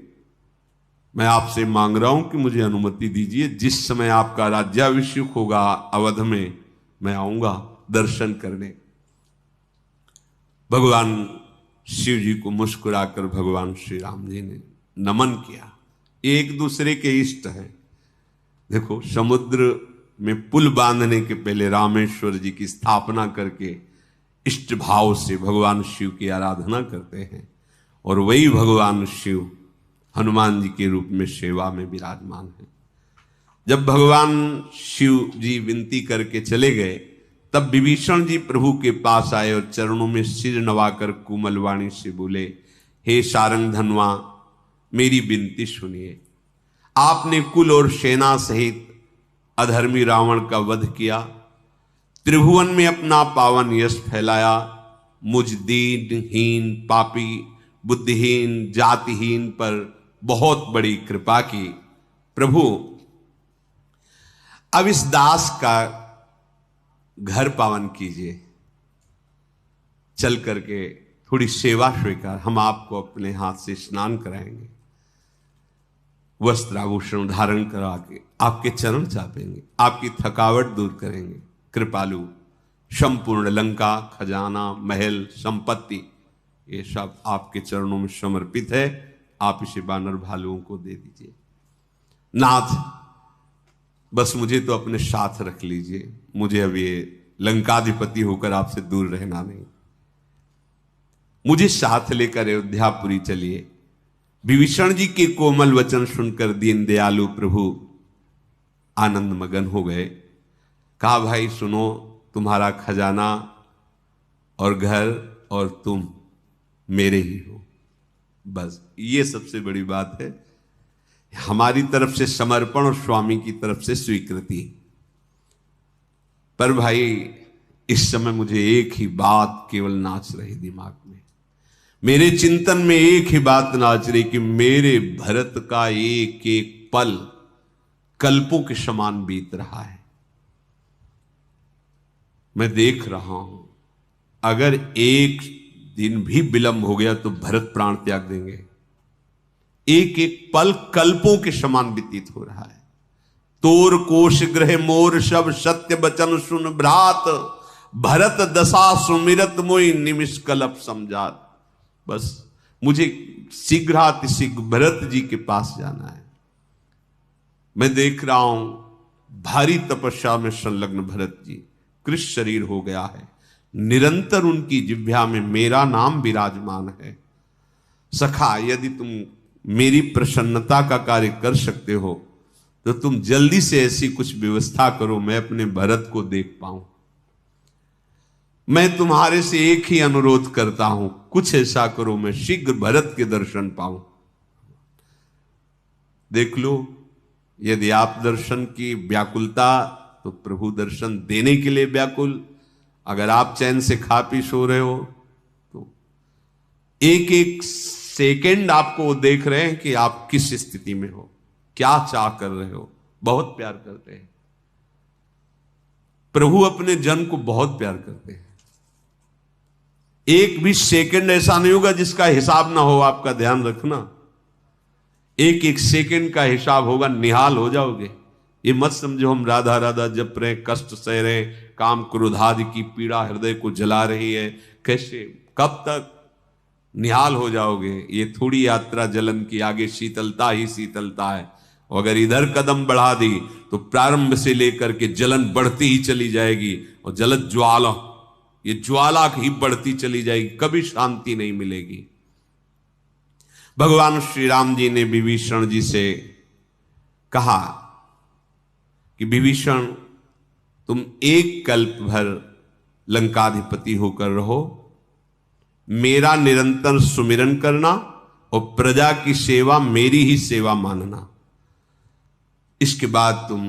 मैं आपसे मांग रहा हूं कि मुझे अनुमति दीजिए, जिस समय आपका राज्याभिषेक होगा अवध में, मैं आऊंगा दर्शन करने। भगवान शिव जी को मुस्कुराकर भगवान श्री राम जी ने नमन किया। एक दूसरे के इष्ट हैं। देखो, समुद्र में पुल बांधने के पहले रामेश्वर जी की स्थापना करके इष्ट भाव से भगवान शिव की आराधना करते हैं, और वही भगवान शिव हनुमान जी के रूप में सेवा में विराजमान है। जब भगवान शिव जी विनती करके चले गए, तब विभीषण जी प्रभु के पास आए और चरणों में सिर नवाकर कोमल वाणी से बोले, हे सारंग धनवा, मेरी विनती सुनिए। आपने कुल और सेना सहित अधर्मी रावण का वध किया, त्रिभुवन में अपना पावन यश फैलाया, मुझ दीनहीन, पापी, बुद्धिहीन, जातिहीन पर बहुत बड़ी कृपा की। प्रभु, अब इस दास का घर पावन कीजिए, चल करके थोड़ी सेवा स्वीकार, हम आपको अपने हाथ से स्नान कराएंगे, वस्त्र आभूषण धारण करा के आपके चरण चापेंगे, आपकी थकावट दूर करेंगे। कृपालु, संपूर्ण लंका, खजाना, महल, संपत्ति, ये सब आपके चरणों में समर्पित है। आप इसे बानर भालुओं को दे दीजिए। नाथ, बस मुझे तो अपने साथ रख लीजिए, मुझे अब ये लंकाधिपति होकर आपसे दूर रहना नहीं, मुझे साथ लेकर अयोध्यापुरी चलिए। विभीषण जी के कोमल वचन सुनकर दीन दयालु प्रभु आनंद मगन हो गए। कहा, भाई सुनो, तुम्हारा खजाना और घर और तुम मेरे ही हो, बस ये सबसे बड़ी बात है। हमारी तरफ से समर्पण और स्वामी की तरफ से स्वीकृति। पर भाई, इस समय मुझे एक ही बात केवल नाच रही दिमाग में, मेरे चिंतन में एक ही बात नाच रही कि मेरे भरत का एक एक पल कल्पों के समान बीत रहा है। मैं देख रहा हूं, अगर एक दिन भी विलंब हो गया तो भरत प्राण त्याग देंगे। एक एक पल कल्पों के समान व्यतीत हो रहा है। तोर कोश ग्रह मोर सब सत्य बचन सुन भ्रात, भरत दशा सुमिरत मोई निमिष कल्प समझात। बस मुझे शीघ्रातिशीघ्र भरत जी के पास जाना है। मैं देख रहा हूं भारी तपस्या में संलग्न भरत जी, कृष्ण शरीर हो गया है, निरंतर उनकी जिह्वा में मेरा नाम विराजमान है। सखा, यदि तुम मेरी प्रसन्नता का कार्य कर सकते हो तो तुम जल्दी से ऐसी कुछ व्यवस्था करो, मैं अपने भरत को देख पाऊं। मैं तुम्हारे से एक ही अनुरोध करता हूं, कुछ ऐसा करो मैं शीघ्र भरत के दर्शन पाऊं। देख लो, यदि आप दर्शन की व्याकुलता, तो प्रभु दर्शन देने के लिए व्याकुल। अगर आप चैन से खा पी सो रहे हो तो एक एक सेकंड आपको वो देख रहे हैं कि आप किस स्थिति में हो, क्या चाह कर रहे हो। बहुत प्यार करते हैं प्रभु, अपने जन को बहुत प्यार करते हैं। एक भी सेकंड ऐसा नहीं होगा जिसका हिसाब ना हो, आपका ध्यान रखना। एक एक सेकंड का हिसाब होगा, निहाल हो जाओगे। ये मत समझो हम राधा राधा जप रहे, कष्ट सह रहे, काम क्रोधादि की पीड़ा हृदय को जला रही है, कैसे, कब तक निहाल हो जाओगे। ये थोड़ी यात्रा जलन की, आगे शीतलता ही शीतलता है। और अगर इधर कदम बढ़ा दी तो प्रारंभ से लेकर के जलन बढ़ती ही चली जाएगी, और जलद ज्वाला, ये ज्वाला ही बढ़ती चली जाएगी, कभी शांति नहीं मिलेगी। भगवान श्री राम जी ने विभीषण जी से कहा कि विभीषण, तुम एक कल्प भर लंकाधिपति होकर रहो, मेरा निरंतर सुमिरन करना और प्रजा की सेवा मेरी ही सेवा मानना। इसके बाद तुम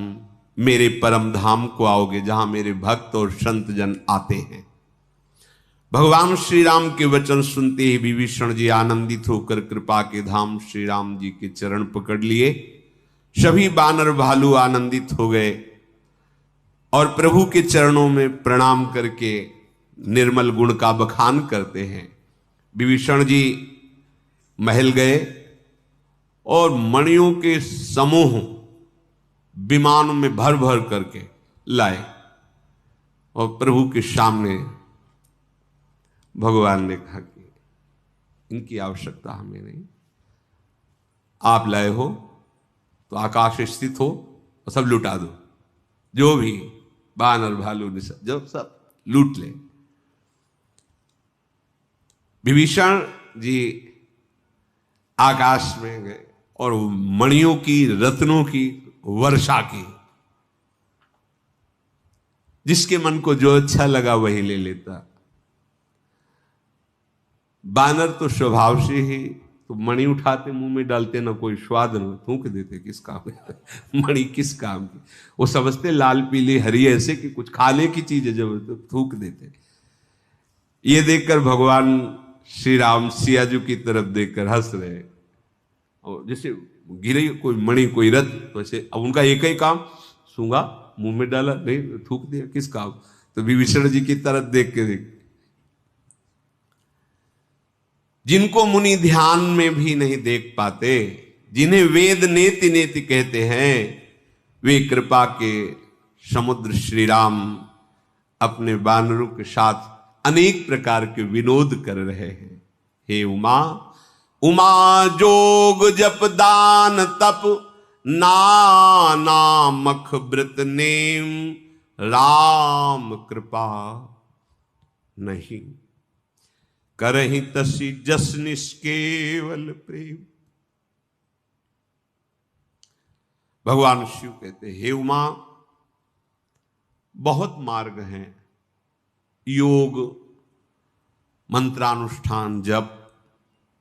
मेरे परम धाम को आओगे, जहां मेरे भक्त और संत जन आते हैं। भगवान श्री राम के वचन सुनते ही विभीषण जी आनंदित होकर कृपा के धाम श्री राम जी के चरण पकड़ लिए। सभी बानर भालू आनंदित हो गए और प्रभु के चरणों में प्रणाम करके निर्मल गुण का बखान करते हैं। विभीषण जी महल गए और मणियों के समूह विमानों में भर भर करके लाए और प्रभु के सामने भगवान ने कहा कि इनकी आवश्यकता हमें नहीं, आप लाए हो तो आकाश स्थित हो और सब लुटा दो, जो भी बानर भालू जो सब लूट ले। विभीषण जी आकाश में गए और मणियों की, रत्नों की वर्षा की। जिसके मन को जो अच्छा लगा वही ले लेता। बानर तो स्वभाव से ही तो मणि उठाते मुंह में डालते, ना कोई स्वाद न, थूक देते। किस काम मणि किस काम की? वो समझते लाल पीली हरी ऐसे कि कुछ खाने की चीज है, जब तो थूक देते। ये देखकर भगवान श्री राम सियाजू की तरफ देखकर हंस रहे, और जैसे गिरे कोई मणि कोई रत्न, तो ऐसे अब उनका एक ही काम, सूंघा मुंह में डाला, नहीं थूक दिया, किस काम? तो विभीषण जी की तरफ देख के जिनको मुनि ध्यान में भी नहीं देख पाते, जिन्हें वेद नेति नेति कहते हैं, वे कृपा के समुद्र श्री राम अपने वानरों के साथ अनेक प्रकार के विनोद कर रहे हैं। हे उमा, उमा जोग जप दान तप नाना मख व्रत नेम, राम कृपा नहीं करहि तसी जस निष्केवल प्रेम। भगवान शिव कहते, हे उमा, बहुत मार्ग हैं, योग, मंत्रानुष्ठान, जप,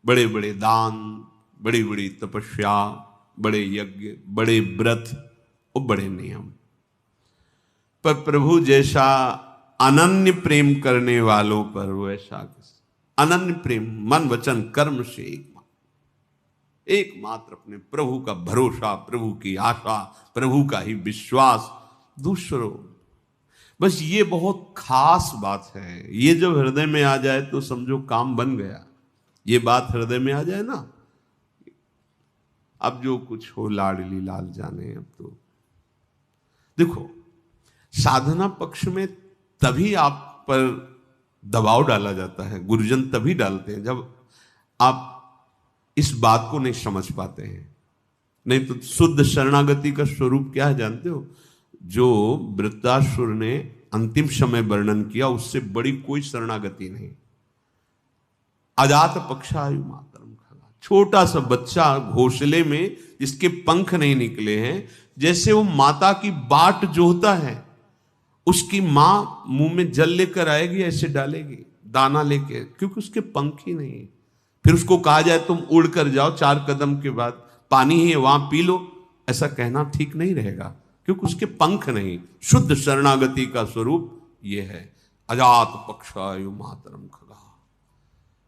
बड़े बड़े दान, बड़ी बड़ी तपस्या, बड़े यज्ञ, बड़े व्रत और बड़े नियम, पर प्रभु जैसा अनन्य प्रेम करने वालों पर वैसा अनन्य प्रेम मन वचन कर्म से एकमात्र अपने प्रभु का भरोसा, प्रभु की आशा, प्रभु का ही विश्वास, दूसरों। बस ये बहुत खास बात है। ये जब हृदय में आ जाए तो समझो काम बन गया। ये बात हृदय में आ जाए ना, अब जो कुछ हो लाडली लाल जाने। अब तो देखो, साधना पक्ष में तभी आप पर दबाव डाला जाता है, गुरुजन तभी डालते हैं जब आप इस बात को नहीं समझ पाते हैं। नहीं तो शुद्ध शरणागति का स्वरूप क्या है जानते हो? जो वृत्तासुर ने अंतिम समय वर्णन किया, उससे बड़ी कोई शरणागति नहीं। अजात पक्षायु मातरम खगा, छोटा सा बच्चा घोंसले में जिसके पंख नहीं निकले हैं, जैसे वो माता की बाट जोहता है, उसकी मां मुंह में जल लेकर आएगी, ऐसे डालेगी दाना लेके, क्योंकि उसके पंख ही नहीं। फिर उसको कहा जाए तुम उड़ कर जाओ 4 कदम के बाद, पानी ही है वहां पी लो, ऐसा कहना ठीक नहीं रहेगा, क्योंकि उसके पंख नहीं। शुद्ध शरणागति का स्वरूप यह है, अजात पक्षायु मातरम खगा।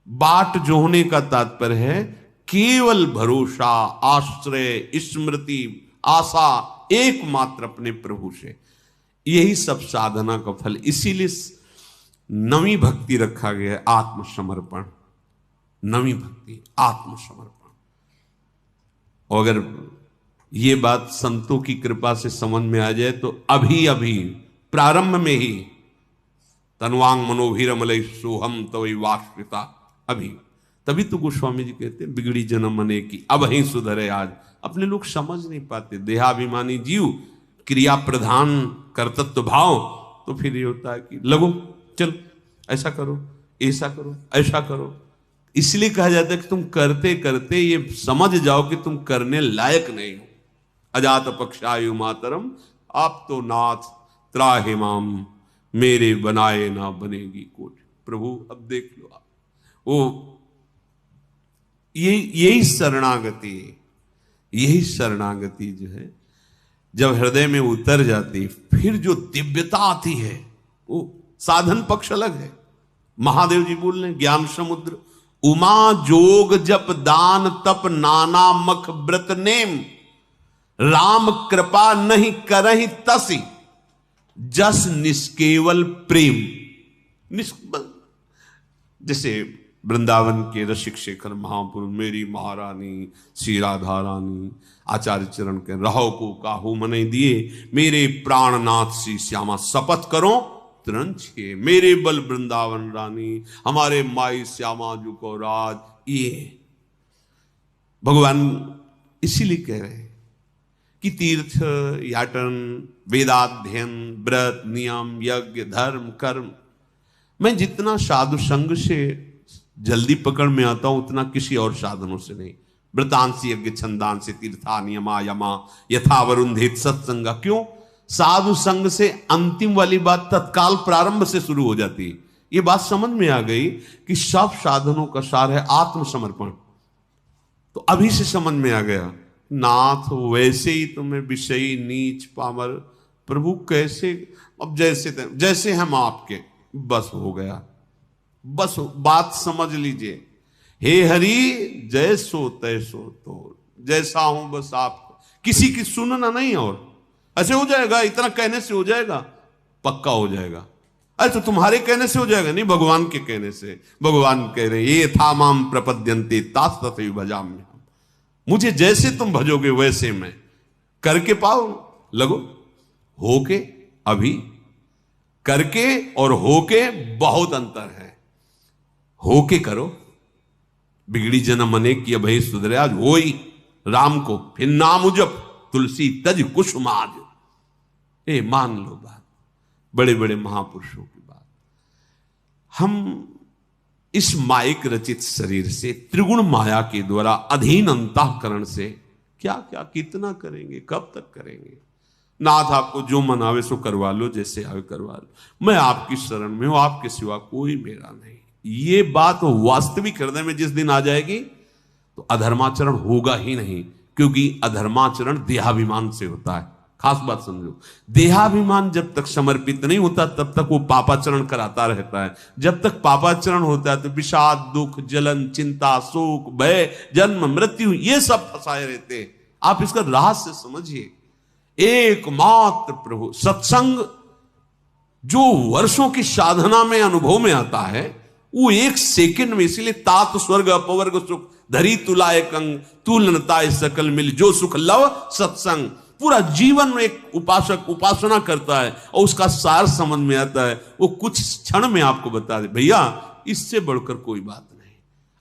बाट जोहने का तात्पर्य है केवल भरोसा, आश्रय, स्मृति, आशा एकमात्र अपने प्रभु से। यही सब साधना का फल। इसीलिए नवी भक्ति रखा गया है, आत्मसमर्पण। नवी भक्ति आत्मसमर्पण। और अगर ये बात संतों की कृपा से समझ में आ जाए तो अभी अभी प्रारंभ में ही तन्वांग मनोभीरमलय सोहम तवै वाश्रिता, अभी तभी तो गोस्वामी जी कहते हैं बिगड़ी जन्म मने की अब ही सुधरे आज। अपने लोग समझ नहीं पाते, देहाभिमानी जीव, क्रिया प्रधान कर्तृत्व भाव, तो फिर ये होता है कि लगो चल ऐसा करो, ऐसा करो, ऐसा करो। इसलिए कहा जाता है कि तुम करते करते ये समझ जाओ कि तुम करने लायक नहीं हो। अजात पक्षायु मातरम, आप तो नाथ त्राहिमाम, मेरे बनाए ना बनेगी कोट। प्रभु अब देख लो आप, वो यही शरणागति, यही शरणागति जो है जब हृदय में उतर जाती, फिर जो दिव्यता आती है वो साधन पक्ष अलग है। महादेव जी बोल रहे ज्ञान समुद्र, उमा जोग जप दान तप नाना मख व्रत नेम, राम कृपा नहीं करहि तसी जस निष्केवल प्रेम। जैसे वृंदावन के रसिक शेखर महापुरुष मेरी महारानी श्री राधा रानी आचार्य चरण के रहो को काहू मने दिए, मेरे प्राणनाथ श्री श्यामा शपथ करो तरण छे, मेरे बल वृंदावन रानी हमारे माई श्यामा जू को राज। ये भगवान इसीलिए कह रहे हैं कि तीर्थ याटन वेदाध्ययन व्रत नियम यज्ञ धर्म कर्म, मैं जितना साधु संग से जल्दी पकड़ में आता हूं उतना किसी और साधनों से नहीं। व्रतांसी यज्ञ छंदान से तीर्था नियमा यमा यथा वरुंधेत सत्संगा। क्यों? साधु संग से अंतिम वाली बात तत्काल प्रारंभ से शुरू हो जाती है। ये बात समझ में आ गई कि सब साधनों का सार है आत्मसमर्पण। तो अभी से समझ में आ गया, नाथ वैसे ही तुम्हें विषयी नीच पामर प्रभु कैसे, अब जैसे हम आपके, बस हो गया, बस बात समझ लीजिए। हे हरि जैसो तैसो तो जैसा हूं बस आप, किसी की सुनना नहीं। और ऐसे हो जाएगा, इतना कहने से हो जाएगा, पक्का हो जाएगा। अरे तो तुम्हारे कहने से हो जाएगा नहीं, भगवान के कहने से। भगवान कह रहे ये था माम प्रपद्यन्ते तास तथैव भजाम्यहम्, मुझे जैसे तुम भजोगे वैसे मैं करके पाओ लगो। होके अभी, करके और होके बहुत अंतर है। होके करो, बिगड़ी जन मने की अभय सुधरे, आज हो ही राम को फिर नाम उजप तुलसी तज कुसुमाज। ए मान लो बात, बड़े बड़े महापुरुषों की बात। हम इस माइक रचित शरीर से त्रिगुण माया के द्वारा अधीन अंतःकरण से क्या क्या कितना करेंगे, कब तक करेंगे। नाथ आपको जो मनावे सो करवा लो, जैसे आवे करवा लो, मैं आपकी शरण में हूं, आपके सिवा कोई मेरा नहीं। ये बात वास्तविक हृदय में जिस दिन आ जाएगी तो अधर्माचरण होगा ही नहीं, क्योंकि अधर्माचरण देहाभिमान से होता है। खास बात समझो, देहाभिमान जब तक समर्पित नहीं होता तब तक वो पापाचरण कराता रहता है। जब तक पापाचरण होता है तो विषाद दुख जलन चिंता शोक भय जन्म मृत्यु ये सब फंसाए रहते हैं। आप इसका रहस्य समझिए। एकमात्र प्रभु सत्संग जो वर्षों की साधना में अनुभव में आता है, वो एक सेकंड में, इसीलिए तात स्वर्ग अपवर्ग सुख धरी तुलाए कंग तुलनताए सकल मिल, जो सुख लव सत्संग। पूरा जीवन में एक उपासक उपासना करता है और उसका सार समझ में आता है, वो कुछ क्षण में आपको बता दे भैया इससे बढ़कर कोई बात नहीं।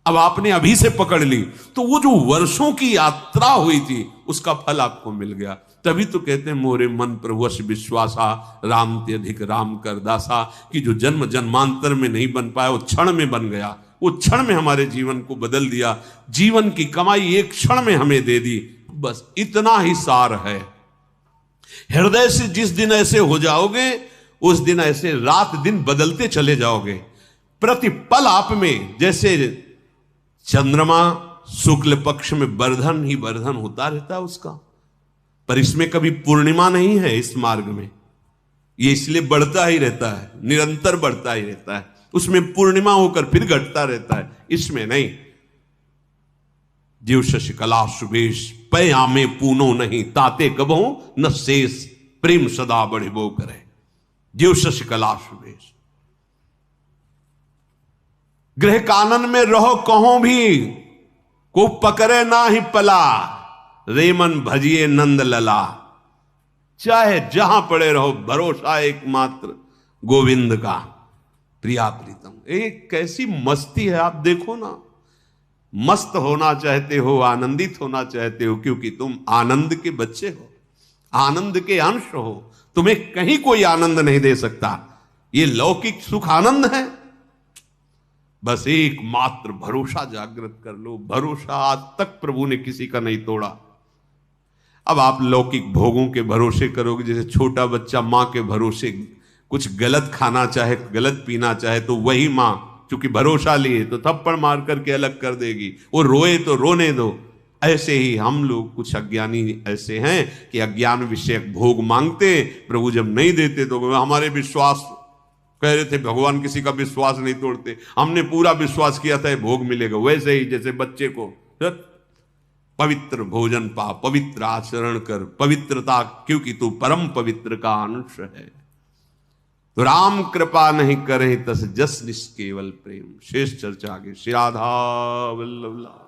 अब आपने अभी से पकड़ ली तो वो जो वर्षों की यात्रा हुई थी उसका फल आपको मिल गया। तभी तो कहते हैं मोरे मन प्रभुवश विश्वासा राम ते अधिक राम कर दासा, कि जो जन्म जन्मांतर में नहीं बन पाया वो क्षण में बन गया। वो क्षण में हमारे जीवन को बदल दिया, जीवन की कमाई एक क्षण में हमें दे दी। बस इतना ही सार है। हृदय से जिस दिन ऐसे हो जाओगे उस दिन ऐसे रात दिन बदलते चले जाओगे। प्रतिपल आप में जैसे चंद्रमा शुक्ल पक्ष में वर्धन ही वर्धन होता रहता है उसका, पर इसमें कभी पूर्णिमा नहीं है। इस मार्ग में ये इसलिए बढ़ता ही रहता है, निरंतर बढ़ता ही रहता है। उसमें पूर्णिमा होकर फिर घटता रहता है, इसमें नहीं। जीव शशिकला सुबेश पयामे पूनो नहीं, ताते कबो न शेष प्रेम सदा बढ़िबो करे। जीव शशिकला सुबेश गृह कानन में रहो कहो भी, को पकड़े ना ही पला, रेमन भजिए नंद लला। चाहे जहां पड़े रहो भरोसा एकमात्र गोविंद का। प्रिया प्रीतम, एक कैसी मस्ती है। आप देखो ना, मस्त होना चाहते हो, आनंदित होना चाहते हो, क्योंकि तुम आनंद के बच्चे हो, आनंद के अंश हो। तुम्हें कहीं कोई आनंद नहीं दे सकता। ये लौकिक सुख आनंद है। बस एकमात्र भरोसा जागृत कर लो। भरोसा आज तक प्रभु ने किसी का नहीं तोड़ा। अब आप लौकिक भोगों के भरोसे करोगे, जैसे छोटा बच्चा मां के भरोसे कुछ गलत खाना चाहे, गलत पीना चाहे, तो वही मां चूंकि भरोसा लिए तो थप्पड़ मार करके अलग कर देगी। वो रोए तो रोने दो। ऐसे ही हम लोग कुछ अज्ञानी ऐसे हैं कि अज्ञान विषयक भोग मांगते, प्रभु जब नहीं देते तो हमारे विश्वास, कह रहे थे भगवान किसी का विश्वास नहीं तोड़ते, हमने पूरा विश्वास किया था भोग मिलेगा। वैसे ही जैसे बच्चे को पवित्र भोजन पा, पवित्र आचरण कर, पवित्रता, क्योंकि तू परम पवित्र का अंश है। तो राम कृपा नहीं करें तस जस निष्केवल प्रेम। शेष चर्चा आगे। श्री राधा वल्लभ लाल।